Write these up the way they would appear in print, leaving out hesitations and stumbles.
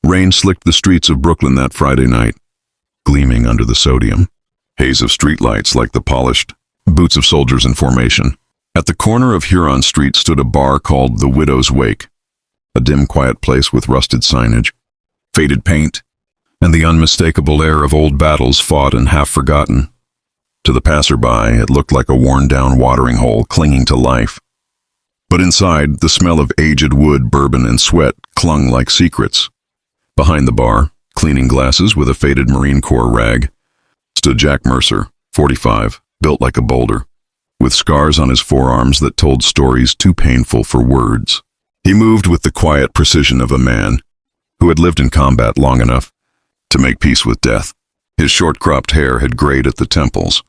Rain slicked the streets of Brooklyn that Friday night, gleaming under the sodium. Haze of streetlights like the polished boots of soldiers in formation. At the corner of Huron Street stood a bar called the Widow's Wake, a dim, quiet place with rusted signage, faded paint, and the unmistakable air of old battles fought and half forgotten. To the passerby, it looked like a worn-down watering hole clinging to life. But inside, the smell of aged wood, bourbon, and sweat clung like secrets. Behind the bar, cleaning glasses with a faded Marine Corps rag, stood Jack Mercer, 45, built like a boulder, with scars on his forearms that told stories too painful for words. He moved with the quiet precision of a man who had lived in combat long enough to make peace with death. His short-cropped hair had grayed at the temples,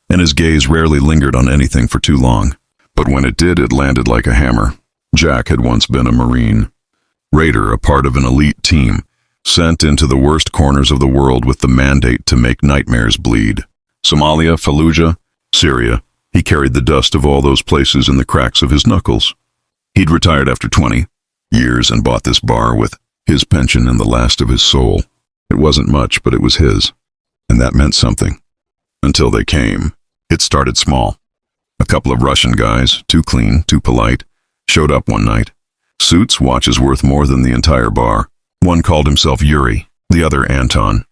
and his gaze rarely lingered on anything for too long. But when it did, it landed like a hammer. Jack had once been a Marine. Raider, a part of an elite team, sent into the worst corners of the world with the mandate to make nightmares bleed. Somalia, Fallujah, Syria. He carried the dust of all those places in the cracks of his knuckles. He'd retired after 20 years and bought this bar with his pension and the last of his soul. It wasn't much, but it was his, and that meant something. Until they came. It started small. A couple of Russian guys, too clean, too polite, showed up one night. Suits, watches worth more than the entire bar. One called himself Yuri, the other Anton.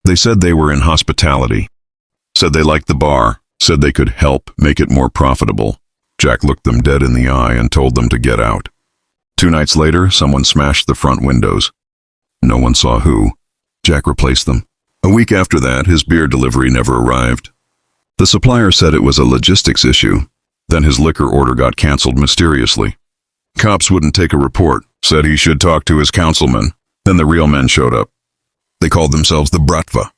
They said they were in hospitality. Said they liked the bar, said they could help make it more profitable. Jack looked them dead in the eye and told them to get out. 2 nights later, someone smashed the front windows. No one saw who. Jack replaced them. A week after that, his beer delivery never arrived. The supplier said it was a logistics issue. Then his liquor order got canceled mysteriously. Cops wouldn't take a report, said he should talk to his councilman. Then the real men showed up. They called themselves the Bratva.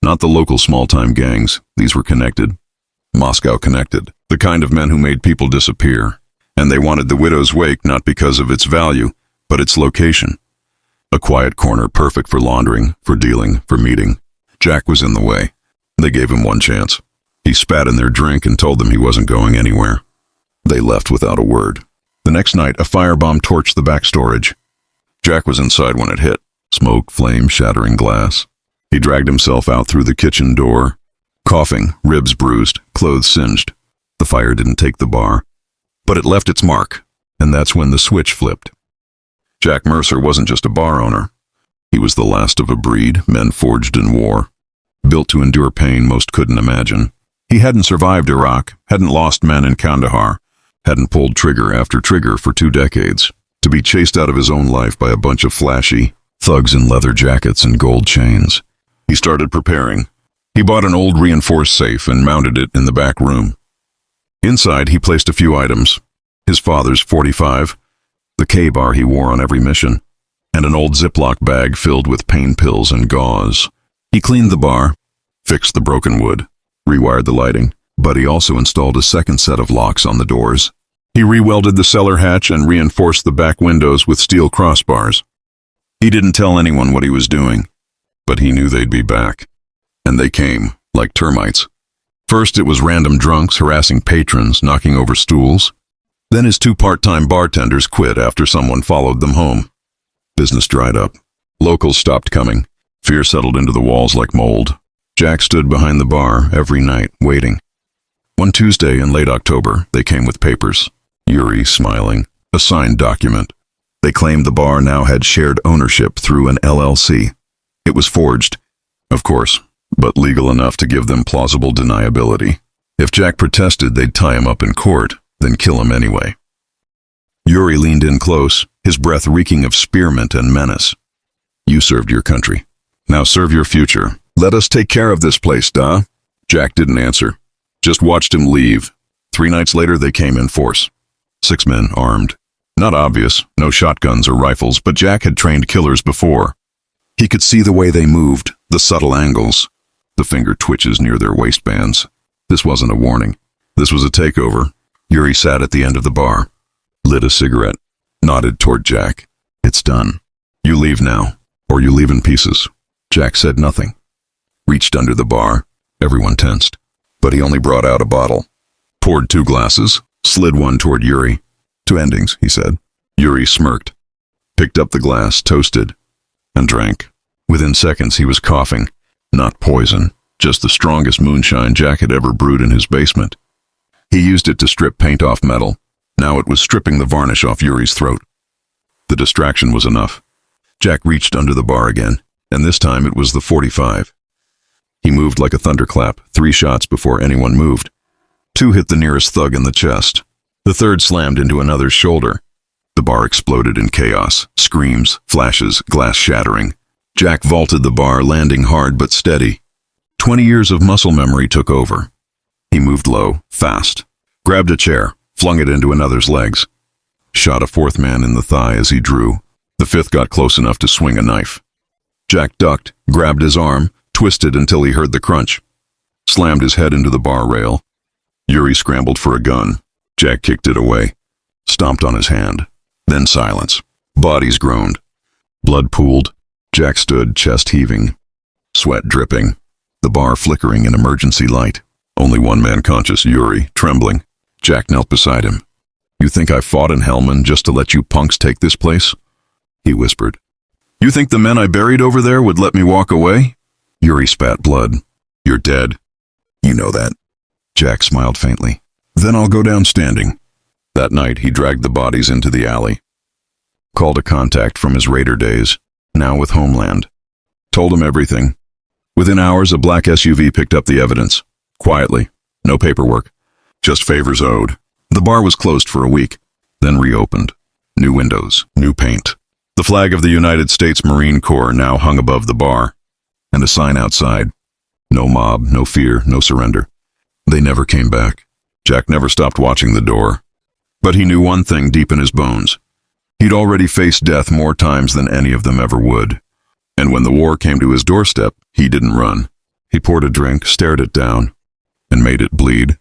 Not the local small-time gangs. These were connected. Moscow connected. The kind of men who made people disappear. And they wanted the Widow's Wake not because of its value, but its location. A quiet corner perfect for laundering, for dealing, for meeting. Jack was in the way. They gave him one chance. He spat in their drink and told them he wasn't going anywhere. They left without a word. The next night, a firebomb torched the back storage. Jack was inside when it hit. Smoke, flame, shattering glass. He dragged himself out through the kitchen door, coughing, ribs bruised, clothes singed. The fire didn't take the bar, but it left its mark, and that's when the switch flipped. Jack Mercer wasn't just a bar owner. He was the last of a breed, men forged in war, built to endure pain most couldn't imagine. He hadn't survived Iraq, hadn't lost men in Kandahar, hadn't pulled trigger after trigger for 2 decades, to be chased out of his own life by a bunch of flashy thugs in leather jackets and gold chains. He started preparing. He bought an old reinforced safe and mounted it in the back room. Inside, he placed a few items. His father's .45, the K-bar he wore on every mission, and an old Ziploc bag filled with pain pills and gauze. He cleaned the bar, fixed the broken wood, rewired the lighting, but he also installed a second set of locks on the doors. He re-welded the cellar hatch and reinforced the back windows with steel crossbars. He didn't tell anyone what he was doing, but he knew they'd be back. And they came, like termites. First, it was random drunks harassing patrons, knocking over stools. Then his 2 part-time bartenders quit after someone followed them home. Business dried up. Locals stopped coming. Fear settled into the walls like mold. Jack stood behind the bar every night, waiting. One Tuesday in late October, they came with papers. Yuri, smiling, a signed document. They claimed the bar now had shared ownership through an LLC. It was forged, of course, but legal enough to give them plausible deniability. If Jack protested, they'd tie him up in court, then kill him anyway. Yuri leaned in close, his breath reeking of spearmint and menace. You served your country. Now serve your future. Let us take care of this place, da? Jack didn't answer. Just watched him leave. 3 nights later, they came in force. 6 men armed. Not obvious, no shotguns or rifles, but Jack had trained killers before. He could see the way they moved, the subtle angles, the finger twitches near their waistbands. This wasn't a warning. This was a takeover. Yuri sat at the end of the bar, lit a cigarette, nodded toward Jack. It's done. You leave now, or you leave in pieces. Jack said nothing. Reached under the bar. Everyone tensed. But he only brought out a bottle. Poured 2 glasses, slid one toward Yuri. 2 endings, he said. Yuri smirked. Picked up the glass, toasted. and drank. Within seconds, he was coughing. Not poison, just the strongest moonshine Jack had ever brewed in his basement. He used it to strip paint off metal. Now it was stripping the varnish off Yuri's throat. The distraction was enough. Jack reached under the bar again, and this time it was the .45. He moved like a thunderclap, 3 shots before anyone moved. 2 hit the nearest thug in the chest. The third slammed into another's shoulder. The bar exploded in chaos, screams, flashes, glass shattering. Jack vaulted the bar, landing hard but steady. 20 years of muscle memory took over. He moved low, fast, grabbed a chair, flung it into another's legs. Shot a 4th man in the thigh as he drew. The 5th got close enough to swing a knife. Jack ducked, grabbed his arm, twisted until he heard the crunch. Slammed his head into the bar rail. Yuri scrambled for a gun. Jack kicked it away. Stomped on his hand. Then silence. Bodies groaned. Blood pooled. Jack stood, chest heaving. Sweat dripping. The bar flickering in emergency light. Only one man conscious, Yuri, trembling. Jack knelt beside him. "You think I fought in Hellman just to let you punks take this place?" He whispered. "You think the men I buried over there would let me walk away?" Yuri spat blood. "You're dead. You know that." Jack smiled faintly. "Then I'll go down standing." That night, he dragged the bodies into the alley. Called a contact from his raider days, now with Homeland. Told him everything. Within hours, a black SUV picked up the evidence. Quietly. No paperwork. Just favors owed. The bar was closed for a week, then reopened. New windows, new paint. The flag of the United States Marine Corps now hung above the bar, and a sign outside. No mob, no fear, no surrender. They never came back. Jack never stopped watching the door. But he knew one thing deep in his bones. He'd already faced death more times than any of them ever would. And when the war came to his doorstep, he didn't run. He poured a drink, stared it down, and made it bleed.